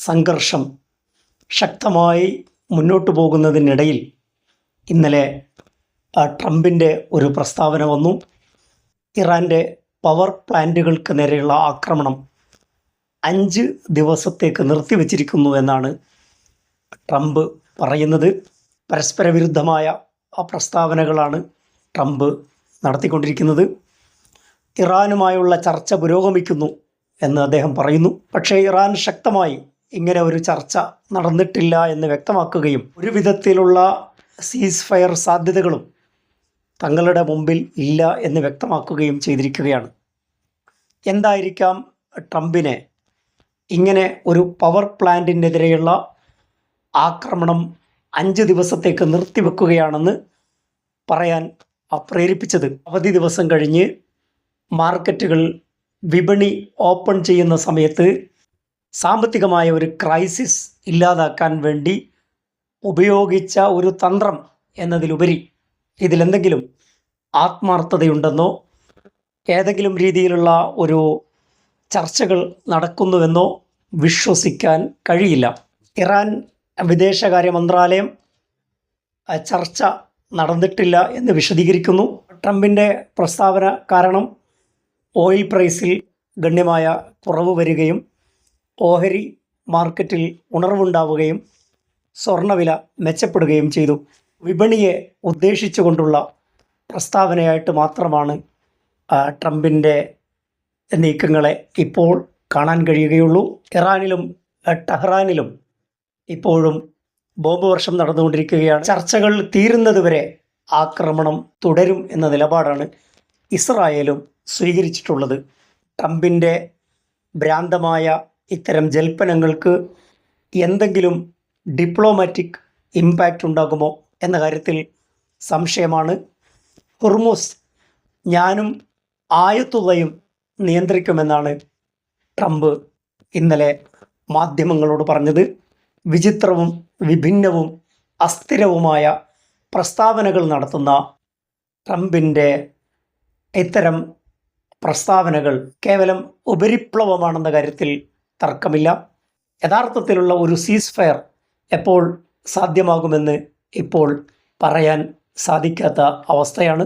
സംഘർഷം ശക്തമായി മുന്നോട്ട് പോകുന്നതിനിടയിൽ ഇന്നലെ ട്രംപിൻ്റെ ഒരു പ്രസ്താവന വന്നു. ഇറാൻ്റെ പവർ പ്ലാന്റുകൾക്ക് നേരെയുള്ള ആക്രമണം 5 ദിവസത്തേക്ക് നിർത്തിവച്ചിരിക്കുന്നു എന്നാണ് ട്രംപ് പറയുന്നത്. പരസ്പര വിരുദ്ധമായ ആ പ്രസ്താവനകളാണ് ട്രംപ് നടത്തിക്കൊണ്ടിരിക്കുന്നത്. ഇറാനുമായുള്ള ചർച്ച പുരോഗമിക്കുന്നു എന്ന് അദ്ദേഹം പറയുന്നു. പക്ഷേ ഇറാൻ ശക്തമായി ഇങ്ങനെ ഒരു ചർച്ച നടന്നിട്ടില്ല എന്ന് വ്യക്തമാക്കുകയും ഒരു വിധത്തിലുള്ള സീസ് ഫയർ സാധ്യതകളും തങ്ങളുടെ മുമ്പിൽ ഇല്ല എന്ന് വ്യക്തമാക്കുകയും ചെയ്തിരിക്കുകയാണ്. എന്തായിരിക്കാം ട്രംപിനെ ഇങ്ങനെ ഒരു പവർ പ്ലാന്റിനെതിരെയുള്ള ആക്രമണം 5 ദിവസത്തേക്ക് നിർത്തിവെക്കുകയാണെന്ന് പറയാൻ പ്രേരിപ്പിച്ചത്? അവധി ദിവസം കഴിഞ്ഞ് മാർക്കറ്റുകൾ വിപണി ഓപ്പൺ ചെയ്യുന്ന സമയത്ത് സാമ്പത്തികമായ ഒരു ക്രൈസിസ് ഇല്ലാതാക്കാൻ വേണ്ടി ഉപയോഗിച്ച ഒരു തന്ത്രം എന്നതിലുപരി ഇതിലെന്തെങ്കിലും ആത്മാർത്ഥതയുണ്ടെന്നോ ഏതെങ്കിലും രീതിയിലുള്ള ഒരു ചർച്ചകൾ നടക്കുന്നുവെന്നോ വിശ്വസിക്കാൻ കഴിയില്ല. ഇറാൻ വിദേശകാര്യ മന്ത്രാലയം ചർച്ച നടന്നിട്ടില്ല എന്ന് വിശദീകരിക്കുന്നു. ട്രംപിൻ്റെ പ്രസ്താവന കാരണം ഓയിൽ പ്രൈസിൽ ഗണ്യമായ കുറവ് വരികയും ഓഹരി മാർക്കറ്റിൽ ഉണർവുണ്ടാവുകയും സ്വർണ്ണവില മെച്ചപ്പെടുകയും ചെയ്തു. വിപണിയെ ഉദ്ദേശിച്ചുകൊണ്ടുള്ള പ്രസ്താവനയായിട്ട് മാത്രമാണ് ട്രംപിൻ്റെ നീക്കങ്ങളെ ഇപ്പോൾ കാണാൻ കഴിയുകയുള്ളൂ. ഇറാനിലും ടെഹ്റാനിലും ഇപ്പോഴും ബോംബ് വർഷം നടന്നുകൊണ്ടിരിക്കുകയാണ്. ചർച്ചകൾ തീരുന്നതുവരെ ആക്രമണം തുടരും എന്ന നിലപാടാണ് ഇസ്രായേലും സ്വീകരിച്ചിട്ടുള്ളത്. ട്രംപിൻ്റെ ഭ്രാന്തമായ ഇത്തരം ജൽപ്പനങ്ങൾക്ക് എന്തെങ്കിലും ഡിപ്ലോമാറ്റിക് ഇമ്പാക്റ്റ് ഉണ്ടാകുമോ എന്ന കാര്യത്തിൽ സംശയമാണ്. ഹുർമുസ് ഞാനും ആയത്തുള്ളയും നിയന്ത്രിക്കുമെന്നാണ് ട്രംപ് ഇന്നലെ മാധ്യമങ്ങളോട് പറഞ്ഞത്. വിചിത്രവും വിഭിന്നവും അസ്ഥിരവുമായ പ്രസ്താവനകൾ നടത്തുന്ന ട്രംപിൻ്റെ ഇത്തരം പ്രസ്താവനകൾ കേവലം ഉപരിപ്ലവമാണെന്ന കാര്യത്തിൽ തർക്കമില്ല. യഥാർത്ഥത്തിലുള്ള ഒരു സീസ് ഫയർ എപ്പോൾ സാധ്യമാകുമെന്ന് ഇപ്പോൾ പറയാൻ സാധിക്കാത്ത അവസ്ഥയാണ്.